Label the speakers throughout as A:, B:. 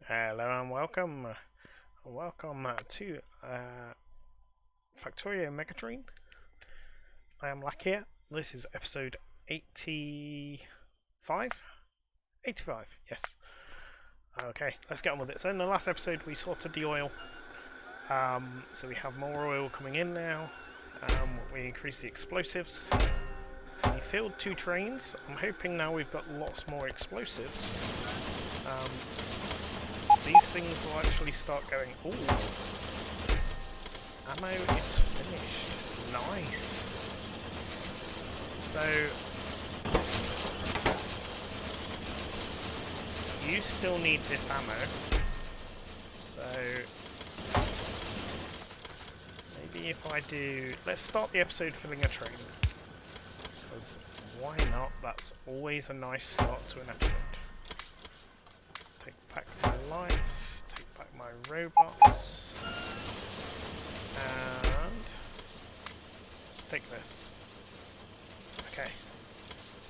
A: Hello and welcome. Welcome to Factorio Megadream. I am Lakea. This is episode 85? 85, yes. Okay, let's get on with it. So in the last episode we sorted the oil. So we have more oil coming in now. We increased the explosives. We filled 2 trains. I'm hoping now we've got lots more explosives. These things will actually start going. Ooh, ammo is finished. Nice. So you still need this ammo. So maybe if I do, let's start the episode filling a train. Because why not? That's always a nice start to an episode. Take back my lights, take back my robots, and let's take this. Okay,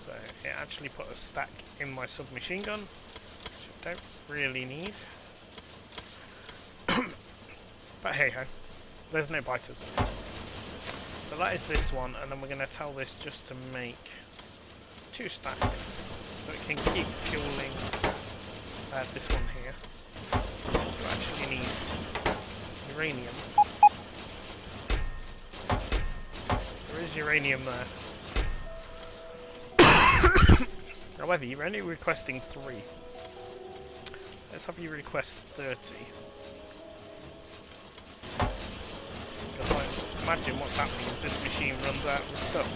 A: so it actually put a stack in my submachine gun, which I don't really need. But hey ho, there's no biters. So that is this one, and then we're going to tell this just to make 2 stacks, so it can keep fueling this one here. You actually need uranium. There is uranium there. However, you're only requesting 3. Let's have you request 30. Because imagine what's happening is this machine runs out of stuff.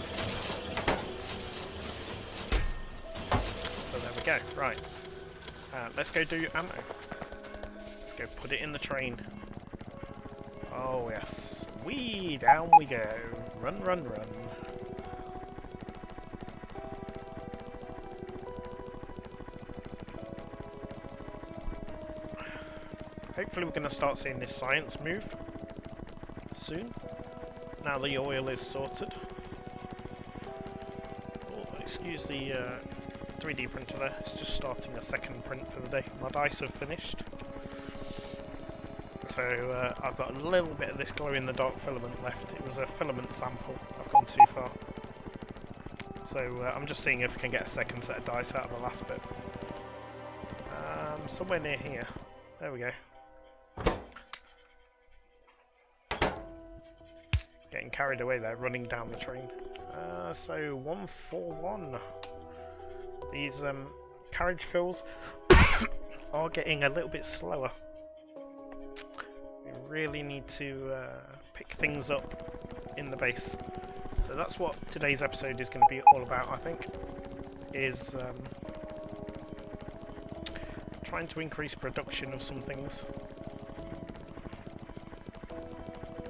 A: So there we go, right. Let's go do ammo. Let's go put it in the train. Oh yes. Whee! Down we go. Run, run, run. Hopefully we're going to start seeing this science move soon. Now the oil is sorted. Oh, excuse the 3D printer there. It's just starting a second print for the day. My dice have finished. So I've got a little bit of this glow-in-the-dark filament left. It was a filament sample. I've gone too far. So I'm just seeing if I can get a second set of dice out of the last bit. Somewhere near here. There we go. Getting carried away there, running down the train. So 141. These carriage fills are getting a little bit slower. We really need to pick things up in the base. So that's what today's episode is going to be all about, I think. Is trying to increase production of some things.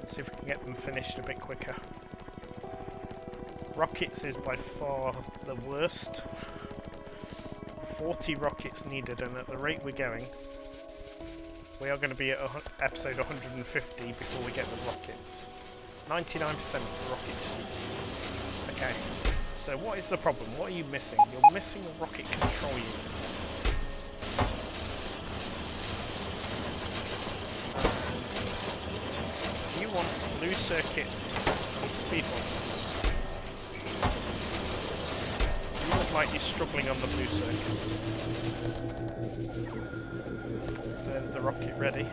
A: See if we can get them finished a bit quicker. Rockets is by far the worst. 40 rockets needed, and at the rate we're going, we are going to be at episode 150 before we get the rockets. 99% of the rockets. Okay, so what is the problem? What are you missing? You're missing rocket control units. You want blue circuits and speed ones. You look like you're struggling on the blue circuits. There's the rocket ready.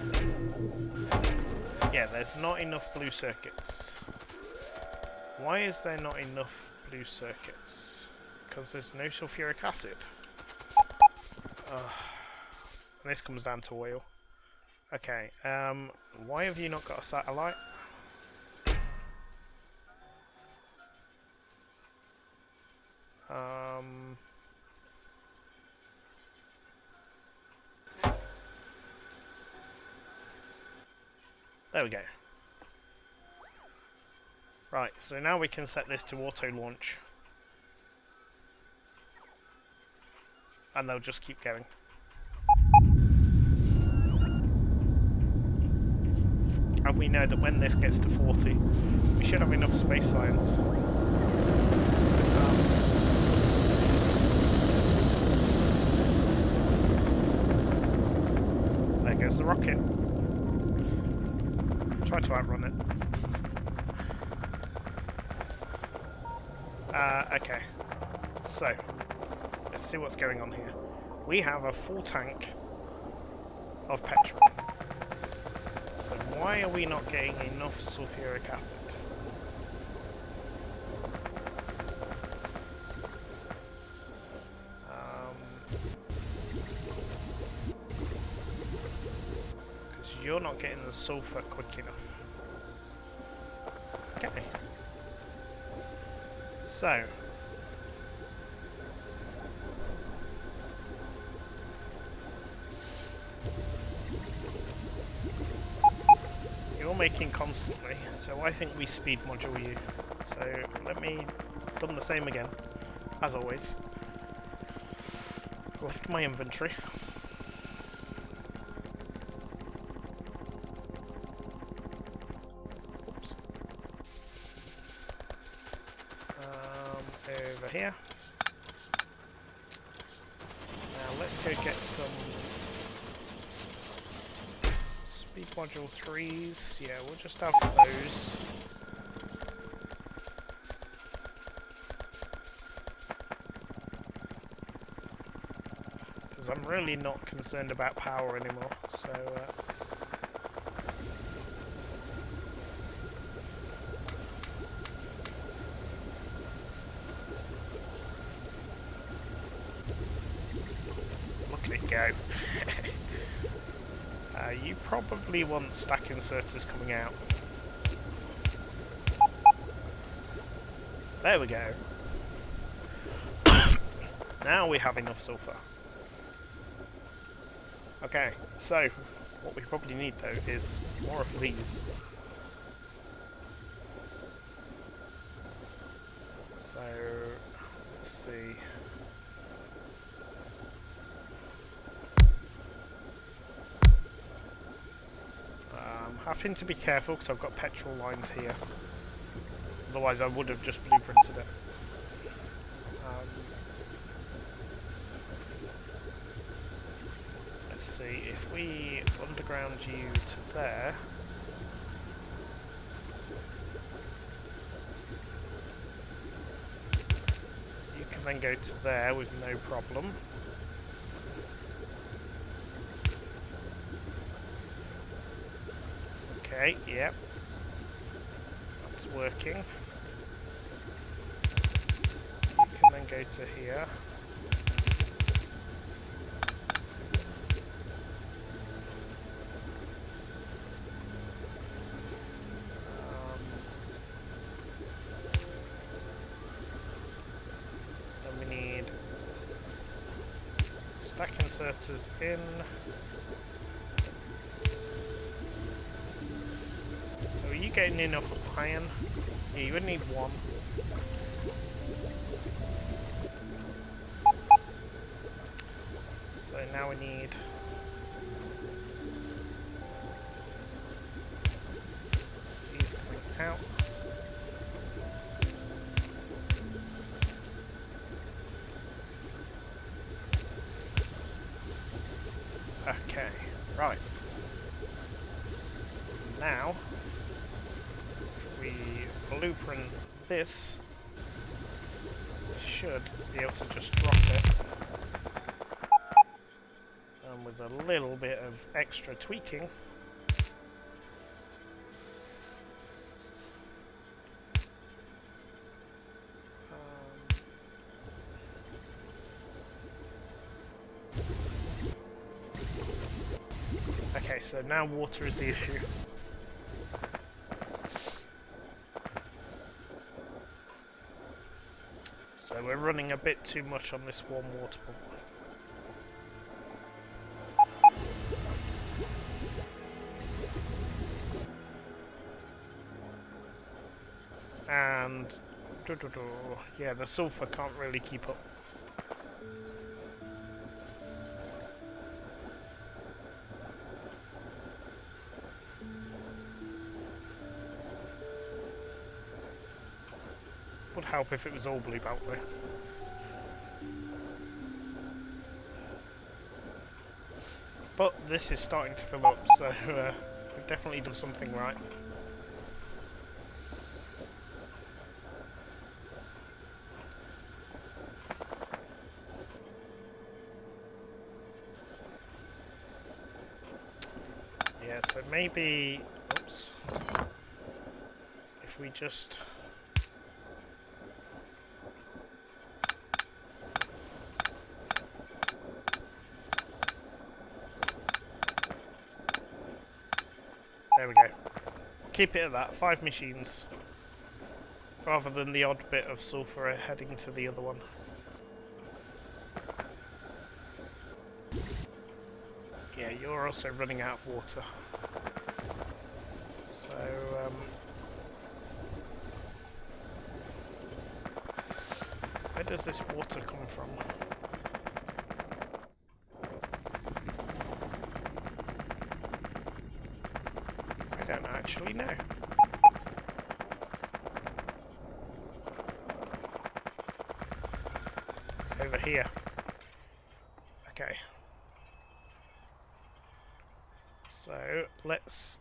A: Yeah, there's not enough blue circuits. Why is there not enough blue circuits? Because there's no sulfuric acid. And this comes down to oil. Okay, why have you not got a satellite? There we go. Right, so now we can set this to auto launch. And they'll just keep going. And we know that when this gets to 40, we should have enough space science. the rocket. Try to outrun it. Okay. So, let's see what's going on here. We have a full tank of petrol. So why are we not getting enough sulfuric acid? Because you're not getting the sulfur quick enough. Okay. So. You're making constantly, so I think we speed module you. So let me dump the same again, as always. Left my inventory. Oops. Over here. Now let's go get some speed module 3s. Yeah, we'll just have those. Because I'm really not concerned about power anymore, so look at it go. You probably want stack inserters coming out. There we go. Now we have enough sulfur. Okay, so what we probably need though is more of these. So let's see. Having to be careful because I've got petrol lines here. Otherwise I would have just blueprinted it. Let's see, if we underground you to there. You can then go to there with no problem. Okay, yep. That's working. You can then go to here. Then we need stack inserters in. Are you getting enough iron? Yeah, you would need one. So now we need these coming out. Okay, right. Now we blueprint this, we should be able to just drop it, and with a little bit of extra tweaking, okay, so now water is the issue. So we're running a bit too much on this warm water pump. And yeah, the sulfur can't really keep up. Would help if it was all blue belt though. But this is starting to fill up, so we've definitely done something right. Yeah, so maybe, oops, if we just there we go. Keep it at that, 5 machines, rather than the odd bit of sulphur heading to the other one. Yeah, you're also running out of water. So, where does this water come from? I don't actually know. Over here. Okay. So, let's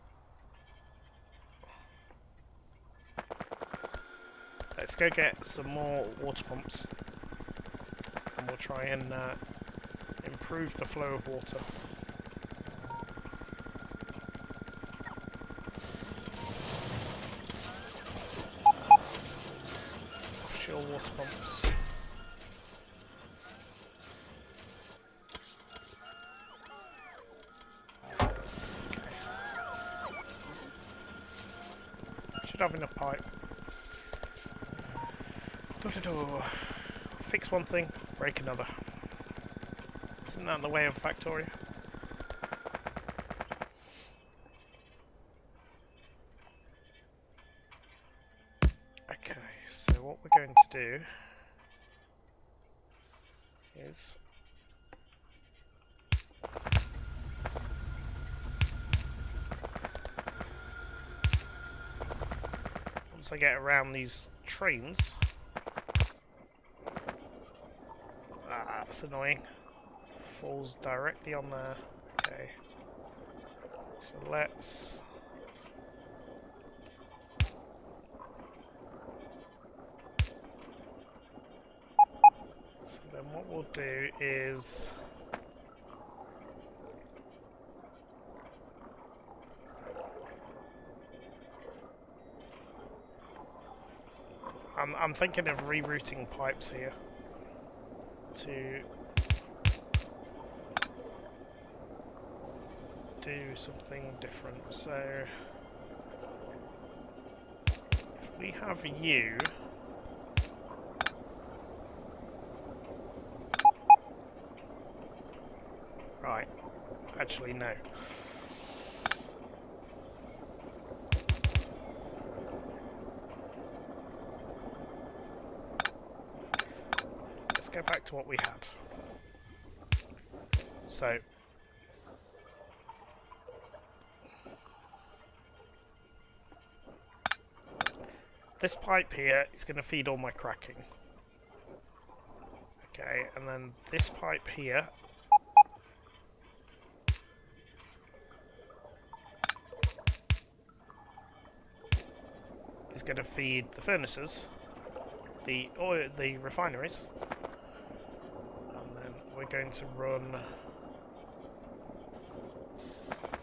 A: go get some more water pumps. And we'll try and improve the flow of water. Offshore water pumps. Okay. Should have enough pipe. Fix one thing, break another. Isn't that the way of Factorio? Okay, so what we're going to do is once I get around these trains. That's annoying. Falls directly on there. Okay. So let's then what we'll do is I'm thinking of rerouting pipes here to do something different. So if we have you, right, actually no. Let's go back to what we had. So this pipe here is going to feed all my cracking. Okay, and then this pipe here is going to feed the furnaces, the refineries, and then we're going to run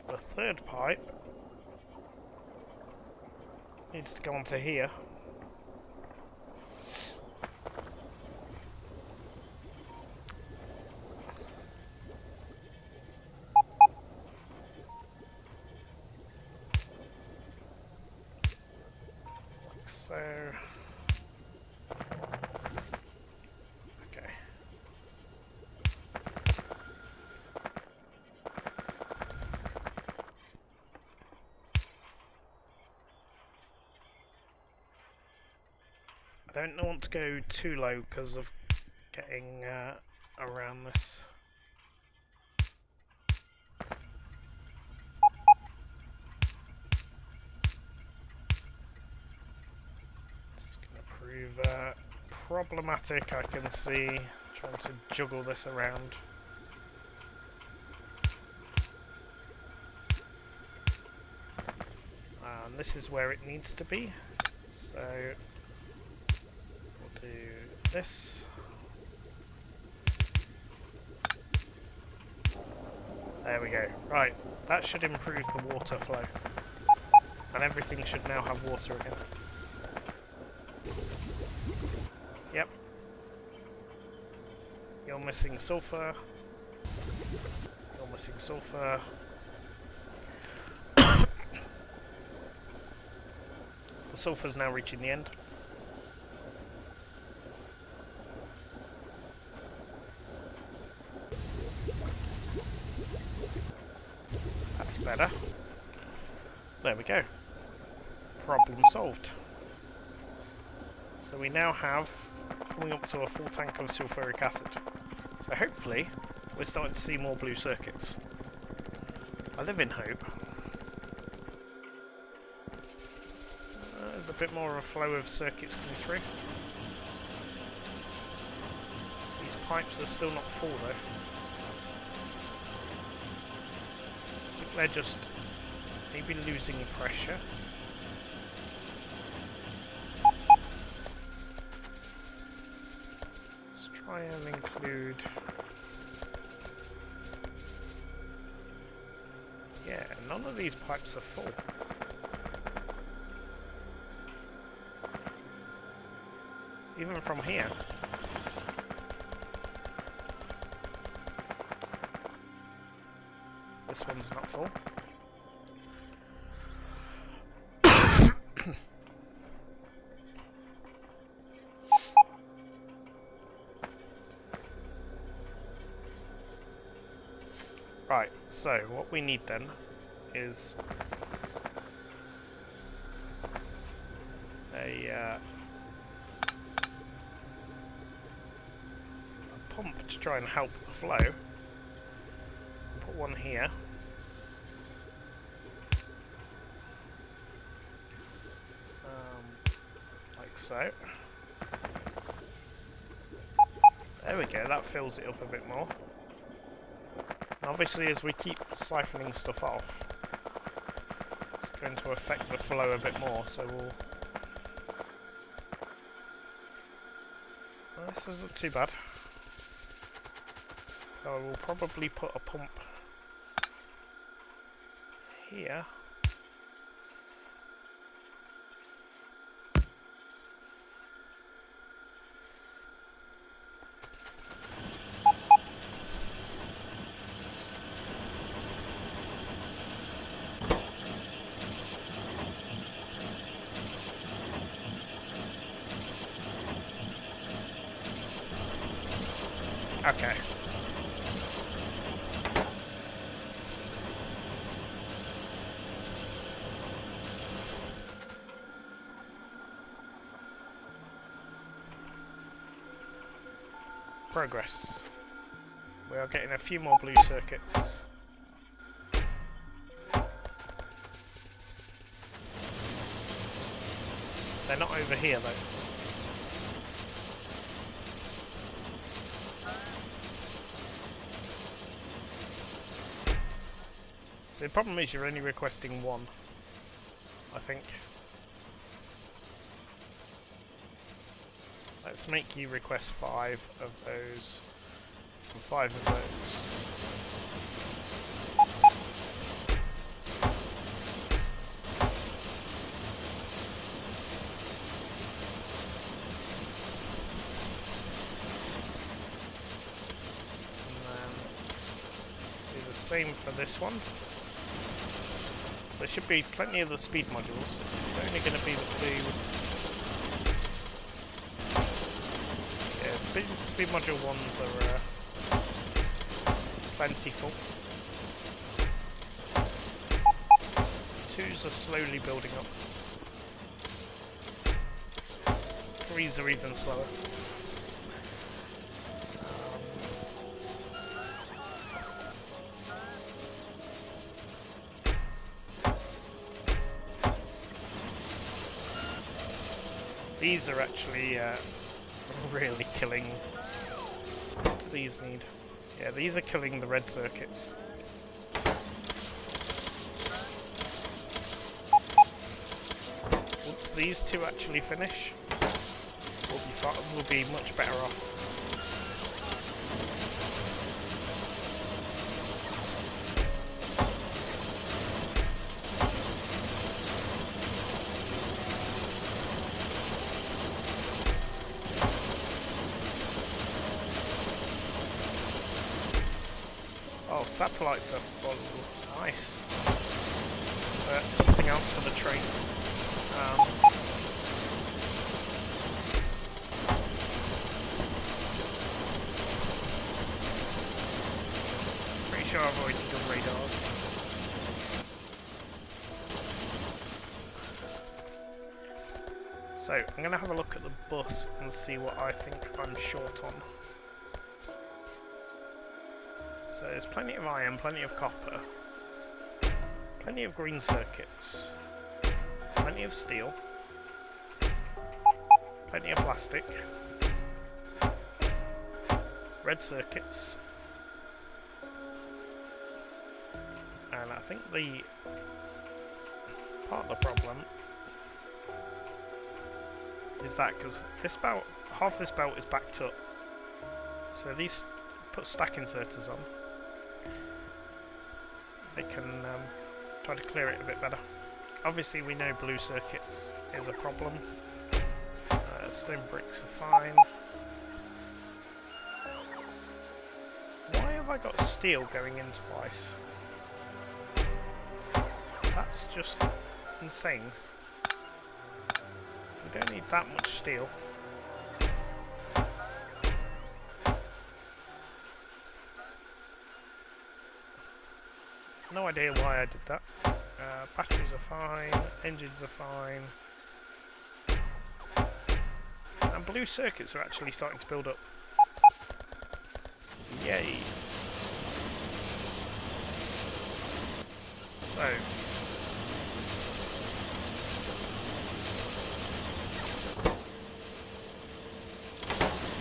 A: the third pipe. Needs to go onto here. So, okay. I don't want to go too low because of getting around this. It's going to prove problematic, I can see, trying to juggle this around. And this is where it needs to be. So we'll do this. There we go. Right, that should improve the water flow. And everything should now have water again. Yep. You're missing sulfur. You're missing sulfur. The sulfur's now reaching the end. That's better. There we go. Problem solved. So we now have coming up to a full tank of sulfuric acid. So hopefully we're starting to see more blue circuits. I live in hope. There's a bit more of a flow of circuits coming through. These pipes are still not full though. I think they're just maybe losing pressure. Let's try and include... Yeah, none of these pipes are full. Even from here. This one's not full. Right, so what we need then is a pump to try and help the flow. Put one here. Like so. There we go, that fills it up a bit more. Obviously, as we keep siphoning stuff off, it's going to affect the flow a bit more, so we'll... Well, this isn't too bad. So I will probably put a pump here. Okay. Progress. We are getting a few more blue circuits. They're not over here though. So the problem is you're only requesting one, I think. Let's make you request 5 of those, and 5 of those. And then let's do the same for this one. There should be plenty of the speed modules. It's only going to be the 2. Speed module 1s are plentiful. 2s are slowly building up. 3s are even slower. These are actually really killing. What do these need? Yeah, these are killing the red circuits. these two actually finish, we'll be much better off. Oh, satellites are full. Nice. So that's something else for the train. Pretty sure I've already done radars. So I'm going to have a look at the bus and see what I think I'm short on. So there's plenty of iron, plenty of copper, plenty of green circuits, plenty of steel, plenty of plastic, red circuits, and I think the part of the problem is that because this belt, half this belt is backed up, so these put stack inserters on. They can try to clear it a bit better. Obviously we know blue circuits is a problem. Stone bricks are fine. Why have I got steel going in twice? That's just insane. We don't need that much steel. No idea why I did that. Batteries are fine, engines are fine. And blue circuits are actually starting to build up. Yay! So,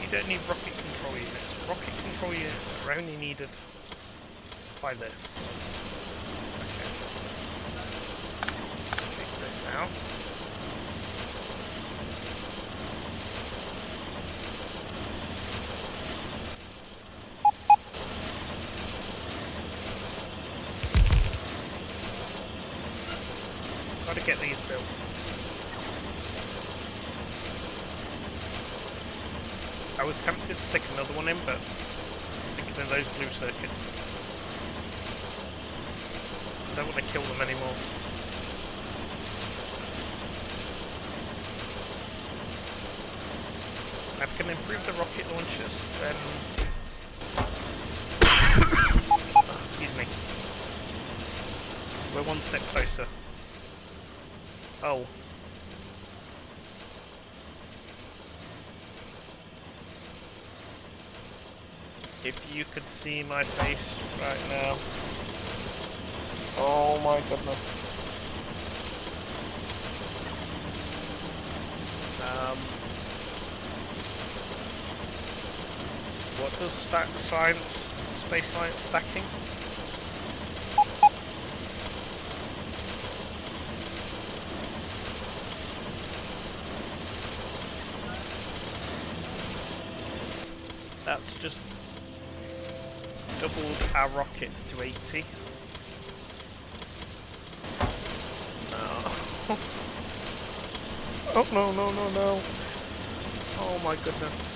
A: you don't need rocket control units. Rocket control units are only needed by this. Okay. Take this out. Gotta get these built. I was tempted to stick another one in, but thinking of those blue circuits, I don't want to kill them anymore. If I can improve the rocket launchers, then... oh, excuse me. We're one step closer. Oh. If you could see my face right now. Oh my goodness. What does space science stacking? That's just doubled our rockets to 80. Oh no, no, no, no. Oh my goodness.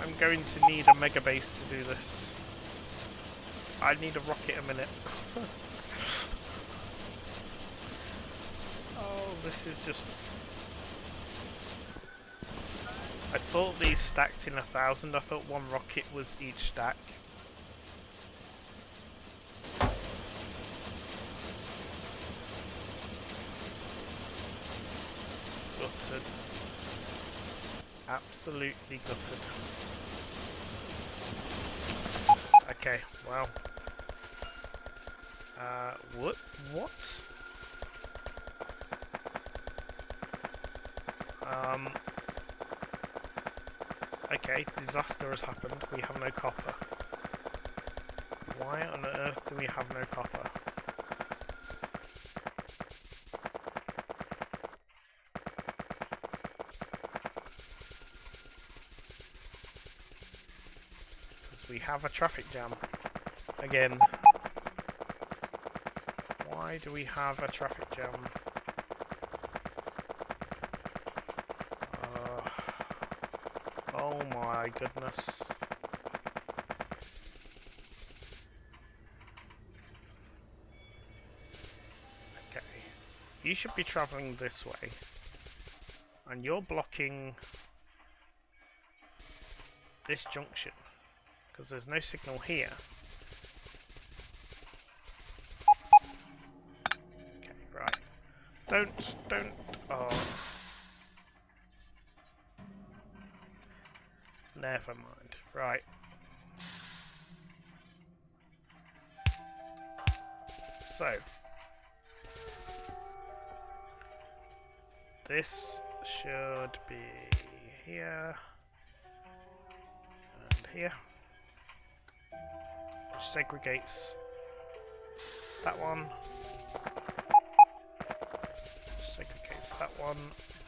A: I'm going to need a mega base to do this. I need a rocket a minute. Oh, this is just... I thought these stacked in 1,000. I thought one rocket was each stack. Gutted. Absolutely gutted. Okay, wow. What? Okay, disaster has happened. We have no copper. Why on earth do we have no copper? Because we have a traffic jam. Again. Why do we have a traffic jam? Oh my goodness. Okay. You should be travelling this way. And you're blocking this junction. Because there's no signal here. Okay, right. Don't, oh. Never mind. Right. So. This should be here. And here. Which segregates that one. Segregates that one.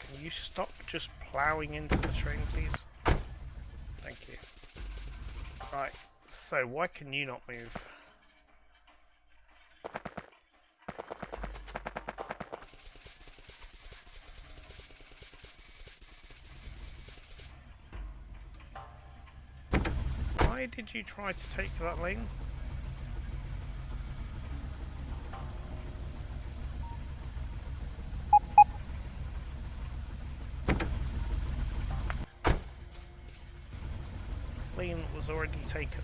A: Can you stop just ploughing into the train, please? Thank you. Right, so why can you not move? Why did you try to take that lane? Lane was already taken.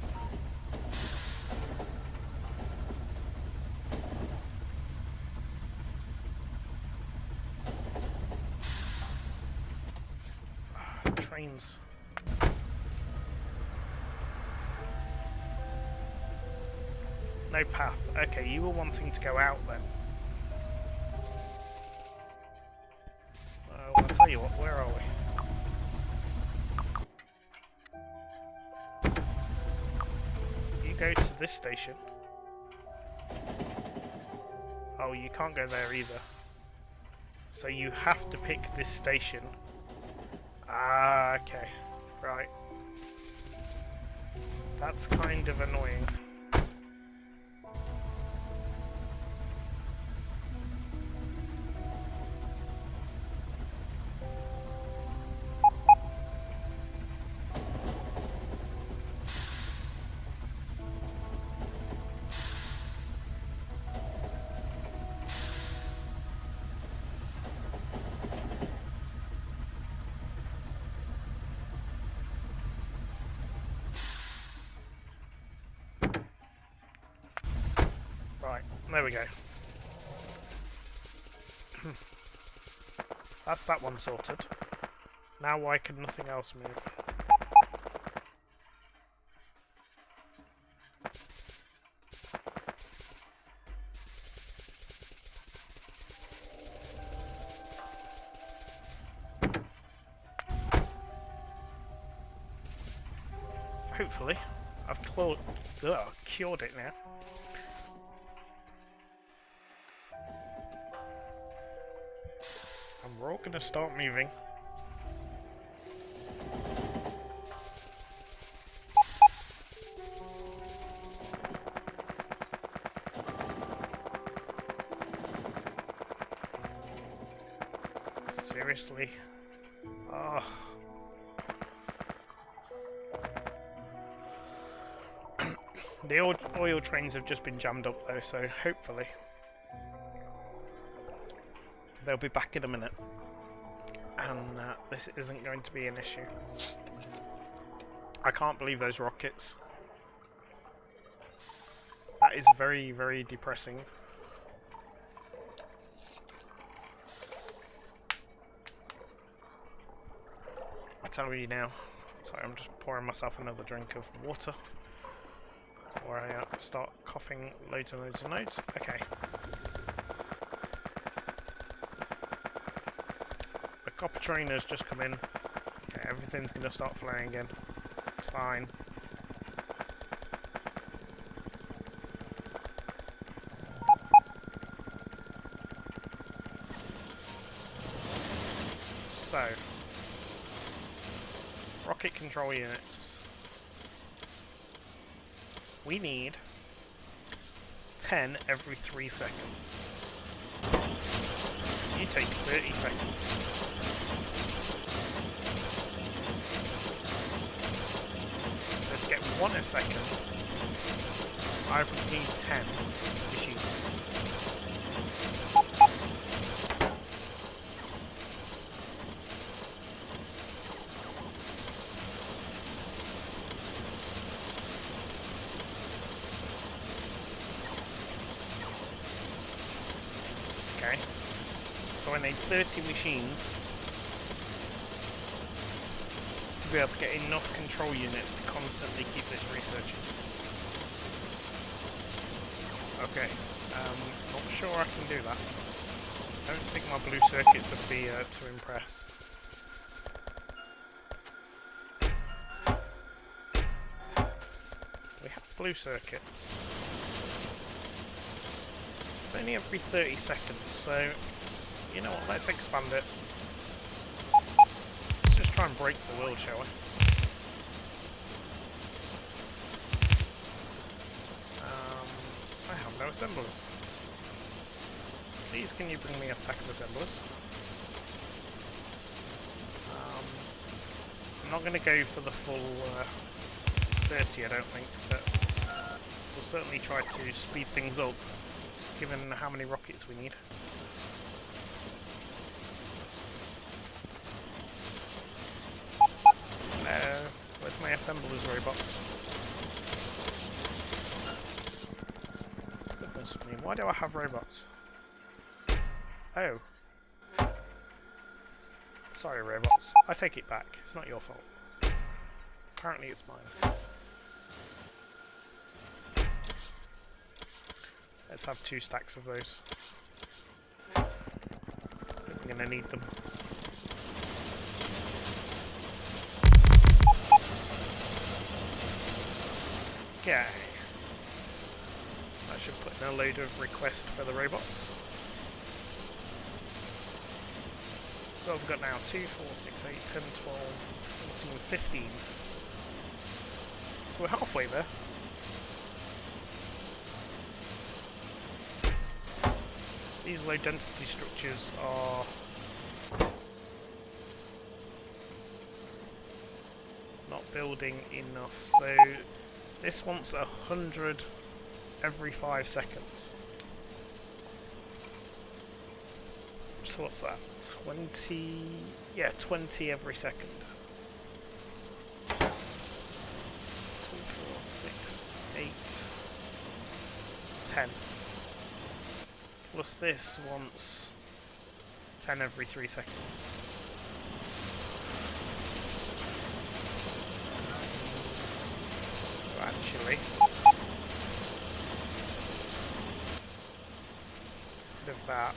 A: Trains. No path. Okay, you were wanting to go out then. I'll tell you what, where are we? Go to this station. Oh, you can't go there either. So you have to pick this station. Ah, okay. Right. That's kind of annoying. Right, there we go. That's that one sorted. Now why can nothing else move? Hopefully. I've cured it now. And we're all going to start moving. Seriously? Oh. The oil trains have just been jammed up though, so hopefully they'll be back in a minute and this isn't going to be an issue. I can't believe those rockets. That is very, very depressing. I tell you now. Sorry, I'm just pouring myself another drink of water before I start coughing loads and loads and loads. Okay. The copper train has just come in. Okay, everything's going to start flying again. It's fine. So, rocket control units. We need 10 every 3 seconds. You take 30 seconds. Let's get 1 a second. I would need 10 machines. Okay. So I need 30 machines to be able to get enough control units to constantly keep this researching. Okay, not sure I can do that. I don't think my blue circuits would be too impressed. We have blue circuits. It's only every 30 seconds, so you know what, let's expand it. Let's just try and break the world, shall we? I have no assemblers. Please, can you bring me a stack of assemblers? I'm not going to go for the full 30, I don't think, but we'll certainly try to speed things up, given how many rockets we need. Where's my assemblers robots? Goodness me, why do I have robots? Oh. Sorry, robots. I take it back. It's not your fault. Apparently it's mine. Let's have 2 stacks of those. I'm gonna need them. Okay. I should put in a load of requests for the robots. So I've got now 2, 4, 6, 8, 10, 12, 14, 15. So we're halfway there. These low density structures are not building enough, so this wants 100 every 5 seconds. So what's that? 20... yeah, 20 every second. 2, 4, 6, 8, 10. Plus this wants 10 every 3 seconds. So actually, bit of that.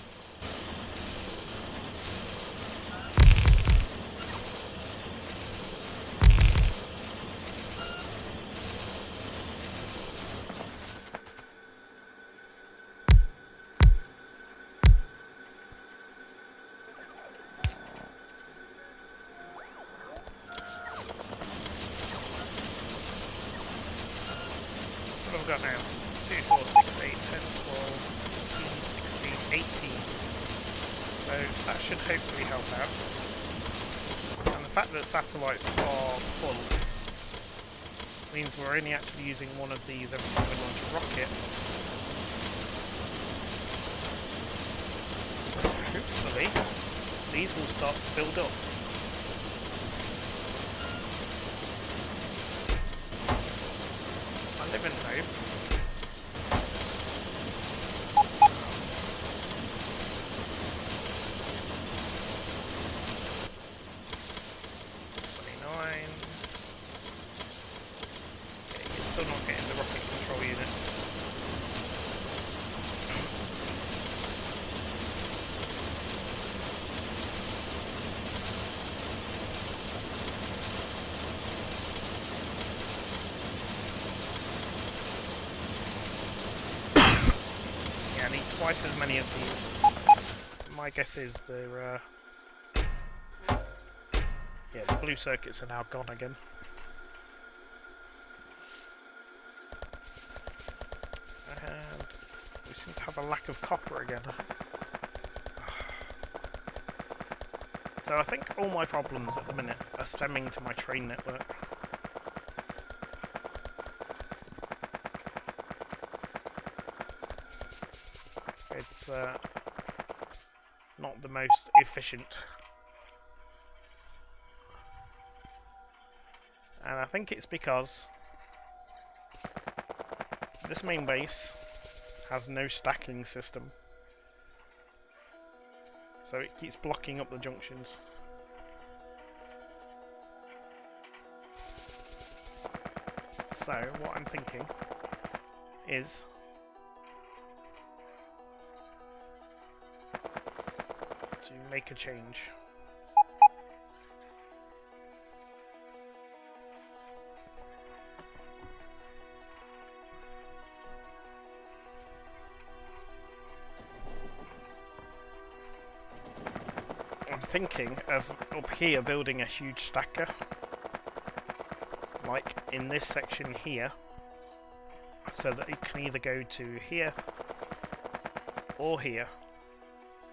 A: I've got now 2, 4, 6, 8, 10, 12, 14, 16, 18. So that should hopefully help out. And the fact that satellites are full means we're only actually using one of these every time we launch a rocket. So hopefully these will start to build up. I live in hope. Still not getting the rocket control units. Yeah, I need twice as many of these. My guess is they're blue circuits are now gone again. And we seem to have a lack of copper again. So I think all my problems at the minute are stemming to my train network. It's not the most efficient. And I think it's because this main base has no stacking system. So it keeps blocking up the junctions. So what I'm thinking is to make a change. I'm thinking of up here building a huge stacker, like in this section here, so that it can either go to here or here,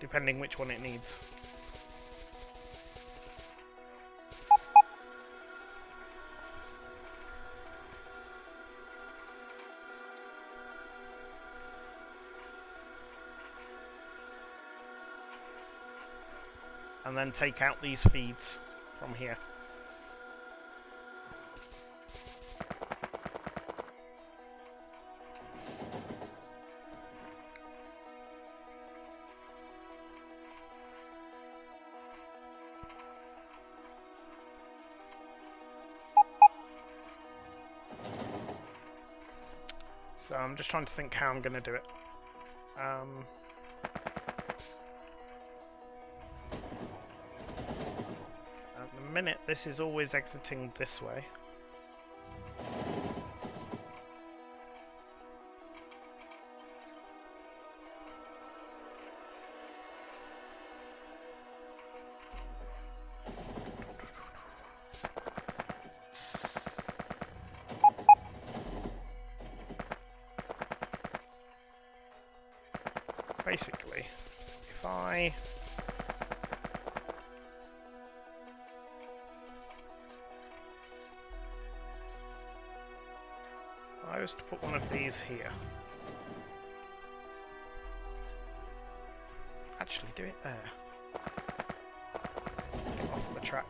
A: depending which one it needs. And then take out these feeds from here. So I'm just trying to think how I'm going to do it. At the minute, this is always exiting this way. Basically, if I was to put one of these here, actually do it there, get off the track.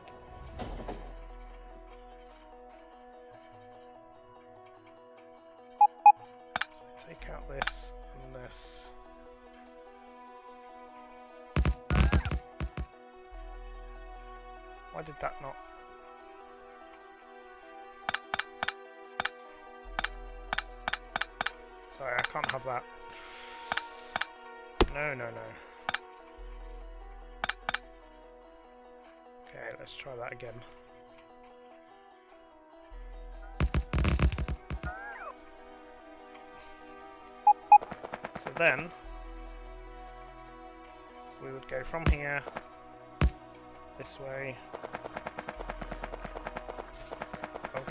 A: So take out this and this. Why did that not? Sorry, I can't have that. No, no, no. Okay, let's try that again. So then, we would go from here, this way.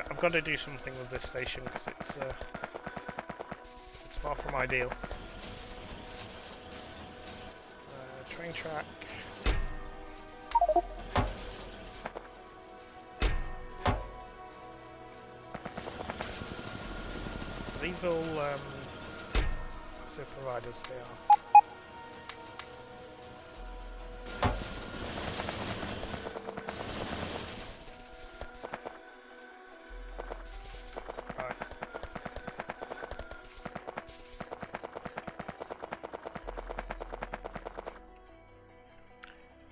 A: I've got to do something with this station because it's far from ideal. Train track. These all passive providers, they are.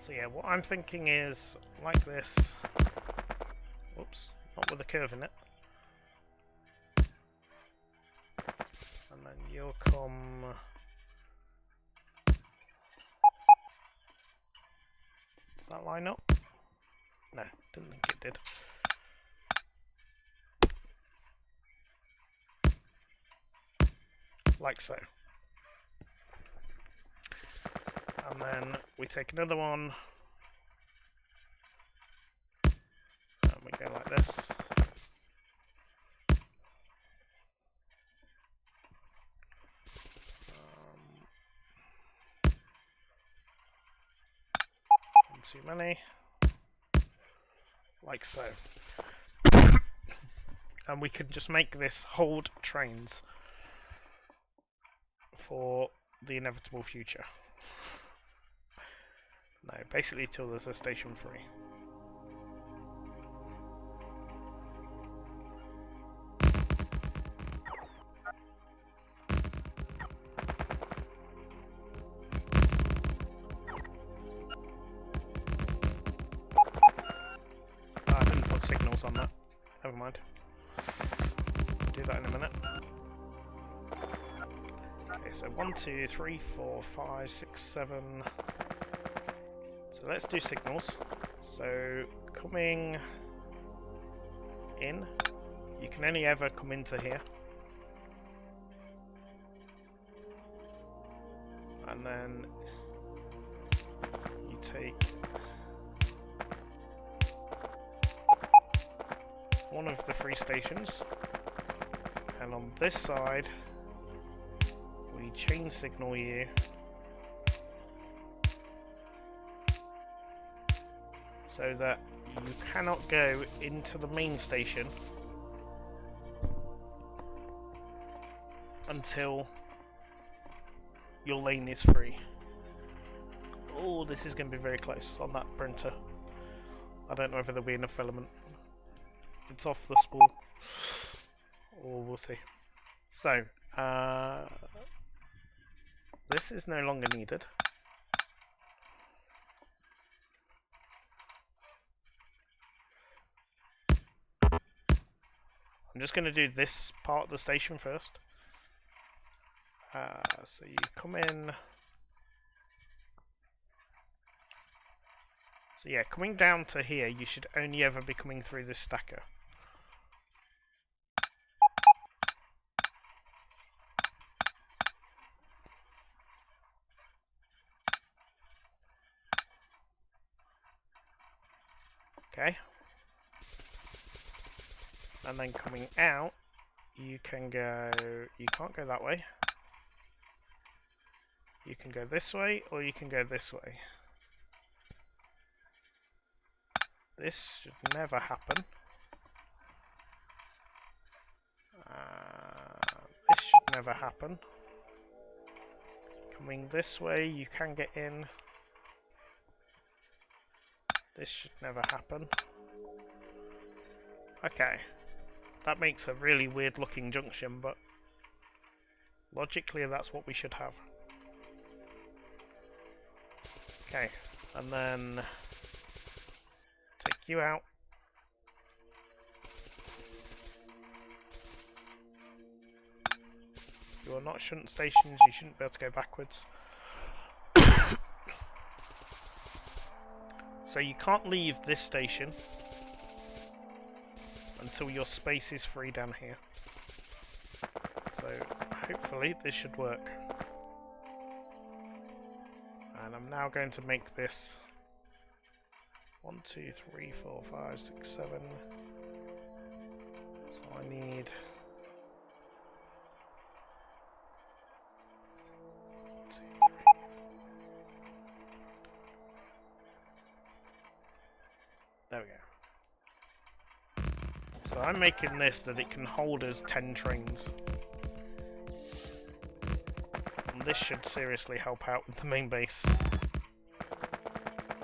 A: So yeah, what I'm thinking is like this. Whoops, not with a curve in it. And then you'll come. Does that line up? No, didn't think it did. Like so. And then we take another one We go like this. One too many. Like so. And we can just make this hold trains for the inevitable future. No, basically till there's a station free. I didn't put signals on that. Never mind. I'll do that in a minute. Okay, so 1, 2, 3, 4, 5, 6, 7. So let's do signals. So coming in, you can only ever come into here. And then you take one of the 3 stations, and on this side we chain signal you so that you cannot go into the main station until your lane is free. Oh, this is going to be very close on that printer. I don't know whether there'll be enough element. It's off the spool. Or we'll see. So, this is no longer needed. I'm just going to do this part of the station first. So you come in. So yeah, coming down to here, you should only ever be coming through this stacker. Okay. And then coming out, you can go, you can't go that way. You can go this way, or you can go this way. This should never happen. This should never happen. Coming this way, you can get in. This should never happen. Okay. That makes a really weird looking junction, but logically that's what we should have. Okay, and then take you out. You are not shunt stations, you shouldn't be able to go backwards. So you can't leave this station until your space is free down here. So hopefully this should work. And I'm now going to make this 1, 2, 3, 4, 5, 6, 7. So I need 2, 3. There we go. So I'm making this that it can hold us 10 trains. And this should seriously help out with the main base.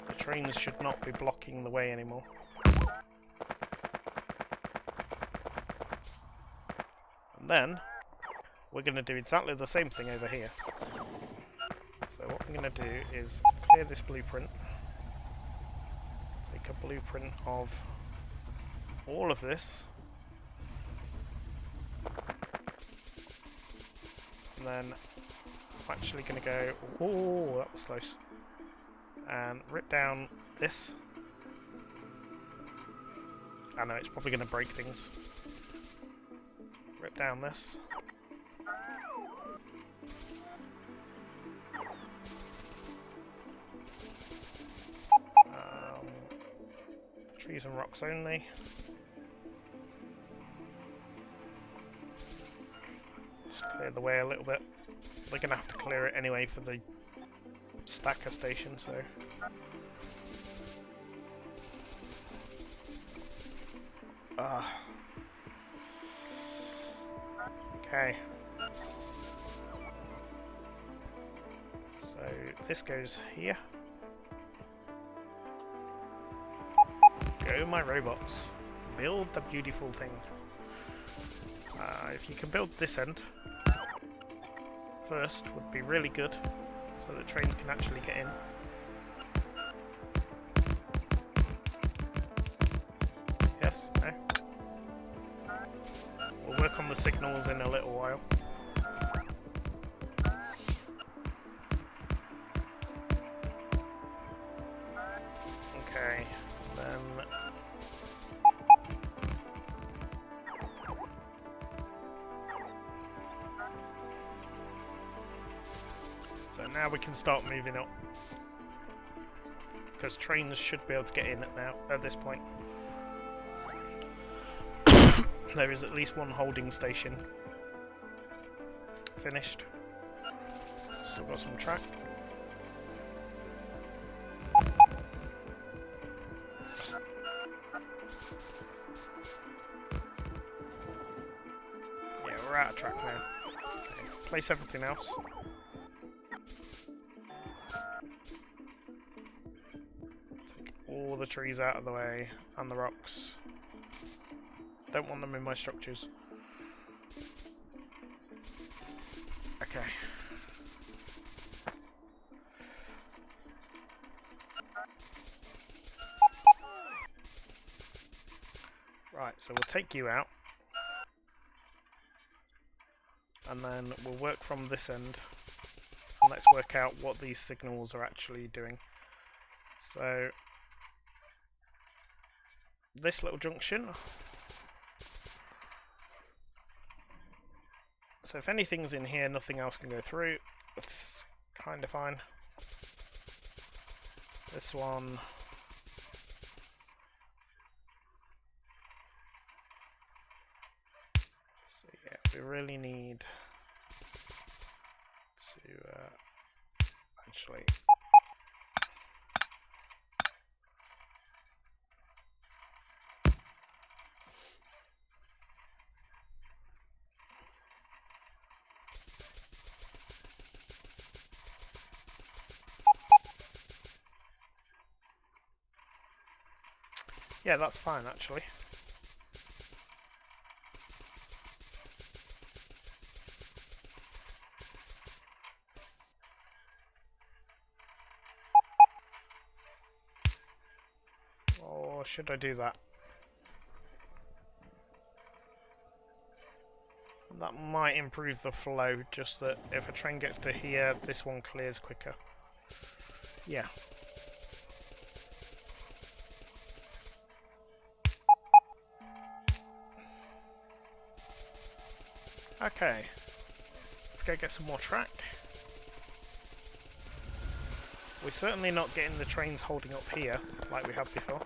A: The trains should not be blocking the way anymore. And then we're going to do exactly the same thing over here. So what I'm going to do is clear this blueprint. Take a blueprint of all of this, and then I'm actually going to go, oh, that was close, and rip down this. I know it's probably going to break things. Rip down this. Trees and rocks only. Just clear the way a little bit. We're going to have to clear it anyway for the stacker station, so... Okay. So this goes here. Go my robots. Build the beautiful thing. If you can build this end first would be really good, so that trains can actually get in. Yes? No? We'll work on the signals in a little while. Okay, then... So now we can start moving up. Because trains should be able to get in at this point. There is at least one holding station finished. Still got some track. Yeah, we're out of track now. Okay, place everything else. Take all the trees out of the way and the rocks. Don't want them in my structures. Okay. Right, so we'll take you out. And then we'll work from this end. And let's work out what these signals are actually doing. So, this little junction. So if anything's in here, nothing else can go through. That's kind of fine. This one. So yeah, we really need to actually... Yeah, that's fine actually. Or should I do that? That might improve the flow, just that if a train gets to here, this one clears quicker. Yeah. Okay, let's go get some more track. We're certainly not getting the trains holding up here like we have before.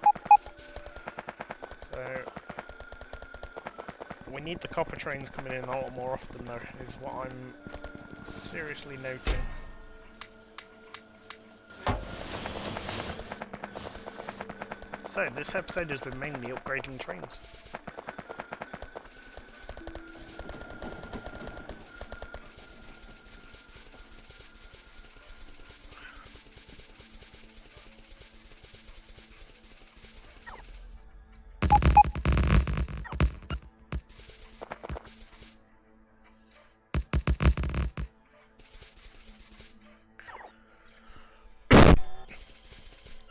A: So we need the copper trains coming in a lot more often though, is what I'm seriously noting. So this episode has been mainly upgrading trains.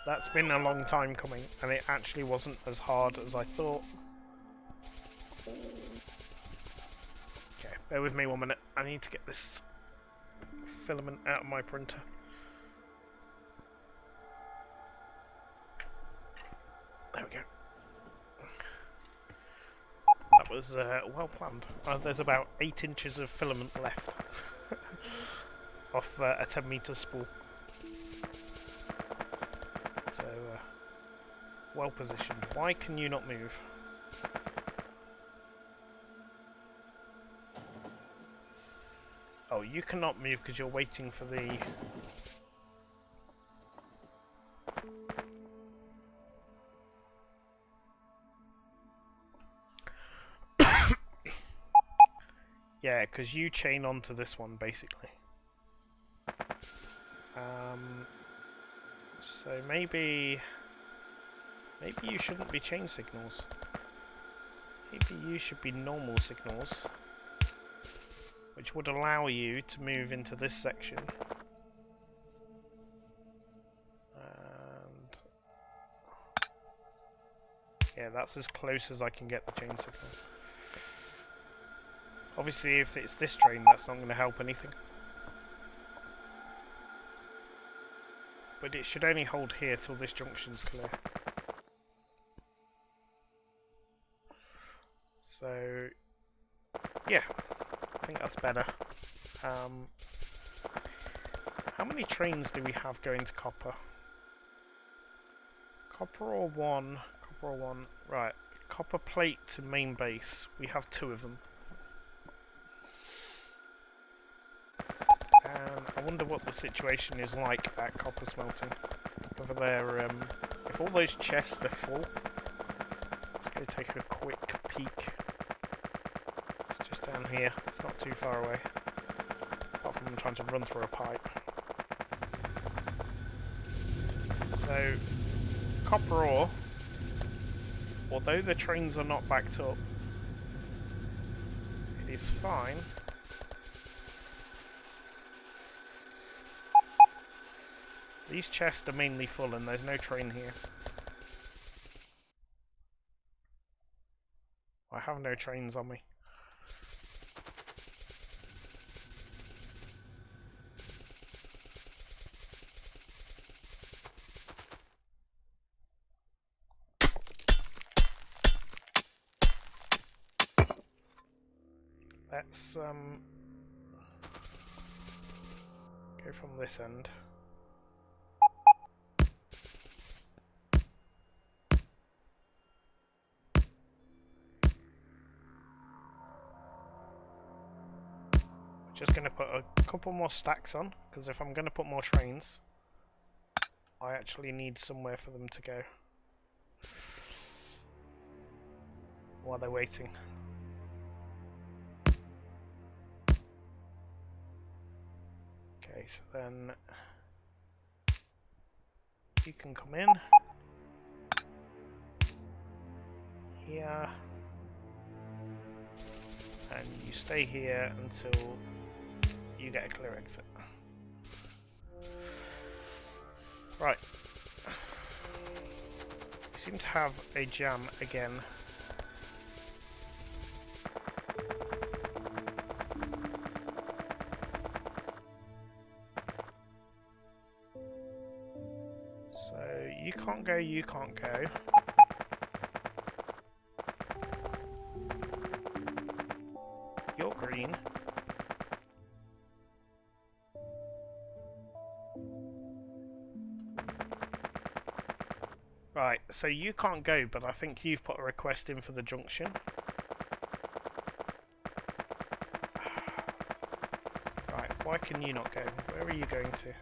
A: That's been a long time coming, and it actually wasn't as hard as I thought. Okay, bear with me 1 minute. I need to get this filament out of my printer. There we go. That was well planned. There's about 8 inches of filament left off a 10-metre spool. Well positioned. Why can you not move? Oh, you cannot move because you're waiting for the... Yeah, because you chain onto this one, basically. So maybe you shouldn't be chain signals. Maybe you should be normal signals, which would allow you to move into this section. And yeah, that's as close as I can get the chain signal. Obviously, if it's this train, that's not going to help anything. But it should only hold here till this junction's clear. So, yeah, I think that's better. How many trains do we have going to copper? Copper or one? Copper or one? Right, copper plate to main base. We have 2 of them. And I wonder what the situation is like at copper smelting. Whether they're, if all those chests are full, let's go take a quick peek. It's just down here, it's not too far away. Apart from trying to run through a pipe. So, copper ore, although the trains are not backed up, it is fine. These chests are mainly full and there's no train here. I have no trains on me. Let's go from this end. Just going to put a couple more stacks on, because if I'm going to put more trains, I actually need somewhere for them to go while they're waiting. Okay, so then you can come in here, and you stay here until you get a clear exit. Right. We seem to have a jam again. So you can't go, you can't go. You're green. Right, so you can't go, but I think you've put a request in for the junction. Right, why can you not go? Where are you going to?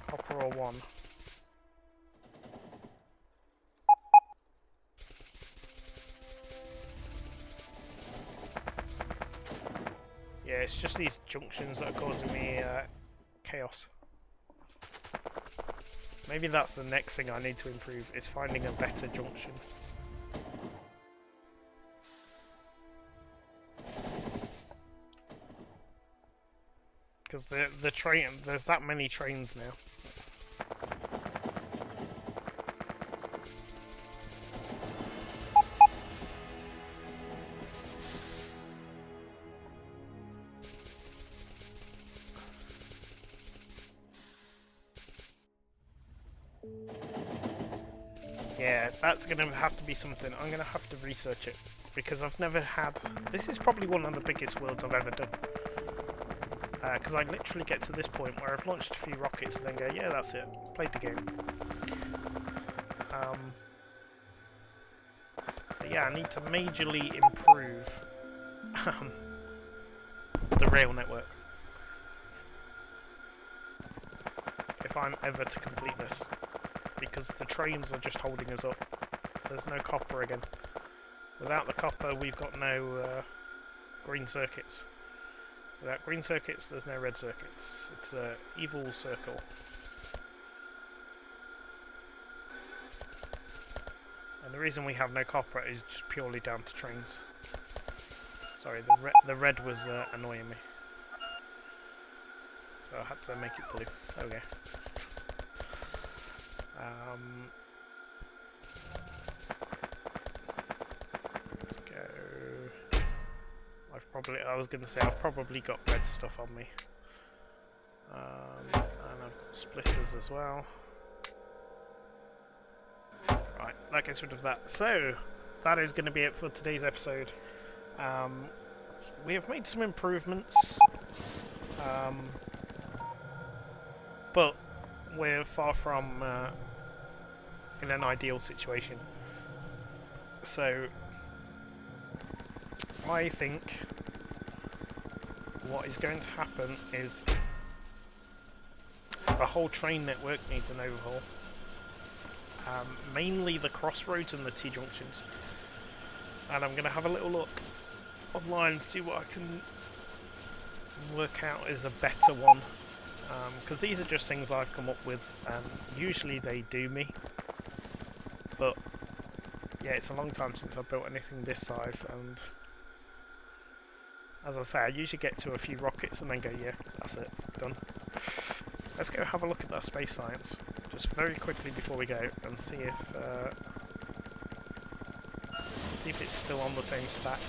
A: Copper or one? Yeah, it's just these junctions that are causing me chaos. Maybe that's the next thing I need to improve, is finding a better junction. Because the train, there's that many trains now. Yeah, that's going to have to be something. I'm going to have to research it, because I've never had... This is probably one of the biggest worlds I've ever done. Because I literally get to this point where I've launched a few rockets and then go, yeah, that's it, played the game. yeah, I need to majorly improve the rail network if I'm ever to complete this, because the trains are just holding us up. There's no copper again. Without the copper, we've got no green circuits. Without green circuits, there's no red circuits. It's an evil circle. And the reason we have no copper is just purely down to trains. Sorry, the red was annoying me. So I had to make it blue. There we go. Let's go. I was going to say I've probably got red stuff on me. And I've got splitters as well. Right, that gets rid of that. So, that is going to be it for today's episode. We have made some improvements, but we're far from in an ideal situation. So, I think what is going to happen is the whole train network needs an overhaul. Mainly the crossroads and the T-junctions. And I'm going to have a little look online and see what I can work out is a better one. Because these are just things I've come up with, and usually they do me. But yeah, it's a long time since I've built anything this size, and as I say, I usually get to a few rockets and then go, yeah, that's it, done. Let's go have a look at that space science, just very quickly before we go, and see if it's still on the same stack.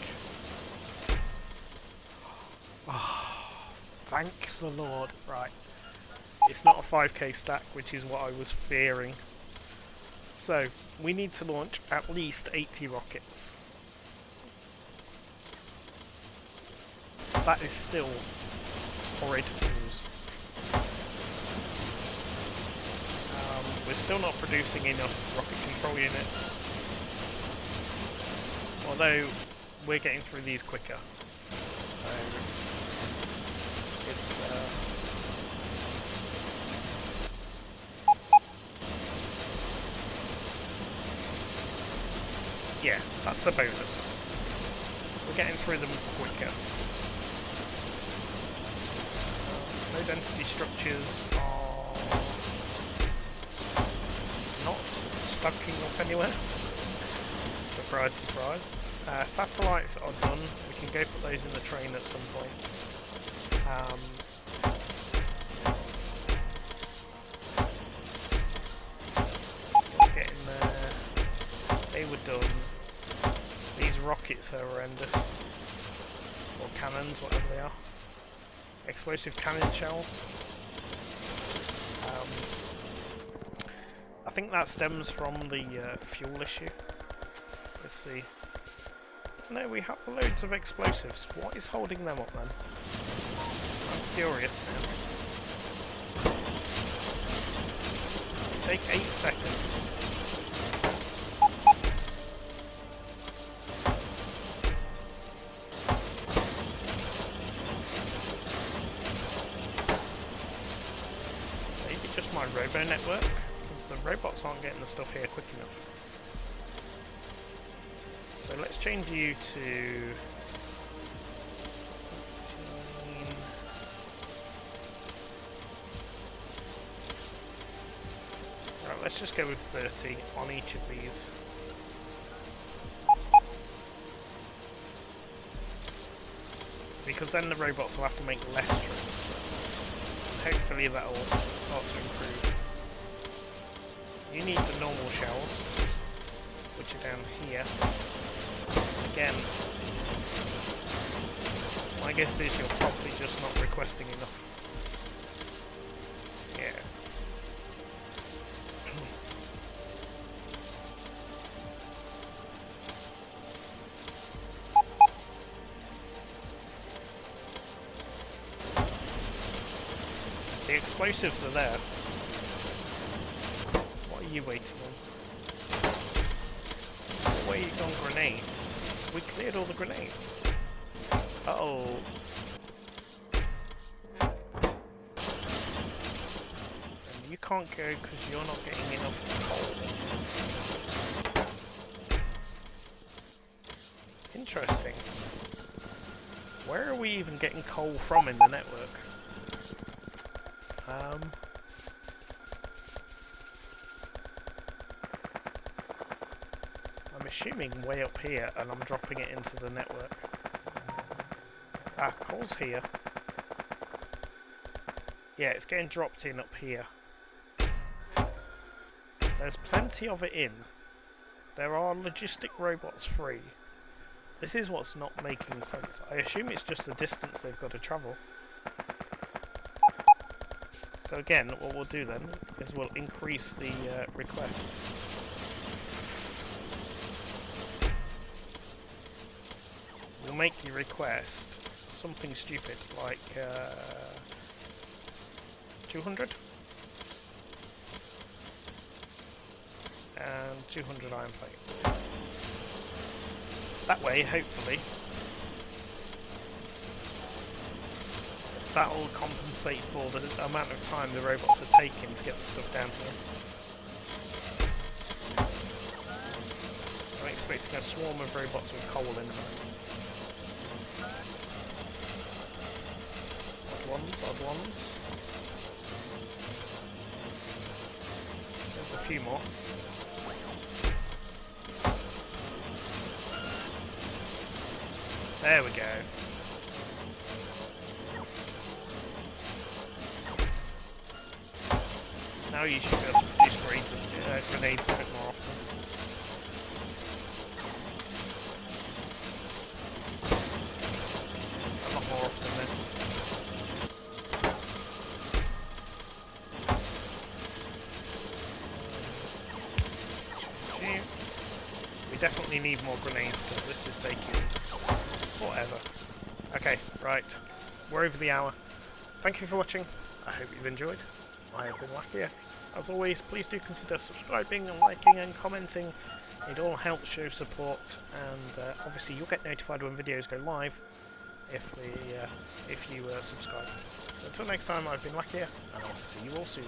A: Oh, thank the Lord. Right, it's not a 5k stack, which is what I was fearing. So, we need to launch at least 80 rockets. That is still horrid news. We're still not producing enough rocket control units, although we're getting through these quicker. So it's yeah, that's a bonus. We're getting through them quicker. Low density structures are not stacking up anywhere. Surprise, surprise. Satellites are done. We can go put those in the train at some point. Let's get in there. They were done. These rockets are horrendous. Or cannons, whatever they are. Explosive cannon shells. I think that stems from the fuel issue. Let's see. No, we have loads of explosives. What is holding them up then? I'm curious now. Take 8 seconds. Maybe just my robo network? The robots aren't getting the stuff here quick enough. So let's change you to 15. Right, let's just go with 30 on each of these. Because then the robots will have to make less trips. And hopefully that'll start to improve. You need the normal shells, which are down here. Again, my guess is you're probably just not requesting enough. Yeah. The explosives are there. What are you waiting on? wait on grenades. We cleared all the grenades. Uh-oh. And you can't go because you're not getting enough coal. Interesting. Where are we even getting coal from in the network? I'm assuming way up here, and I'm dropping it into the network. Ah, coal's here. Yeah, it's getting dropped in up here. There's plenty of it in. There are logistic robots free. This is what's not making sense. I assume it's just the distance they've got to travel. So again, what we'll do then is we'll increase the request. We'll make your request something stupid like 200 and 200 iron plate. That way, hopefully, that will compensate for the amount of time the robots are taking to get the stuff down here. I'm expecting a swarm of robots with coal in them. Odd ones. There's a few more. There we go. Now you should be able to produce grenades a bit more often. A lot more often then. We definitely need more grenades because this is taking forever. Okay, right. We're over the hour. Thank you for watching. I hope you've enjoyed. I have been Lakea. As always, please do consider subscribing and liking and commenting. It all helps show support, and obviously you'll get notified when videos go live if you subscribe. So until next time, I've been Lakea, and I'll see you all soon.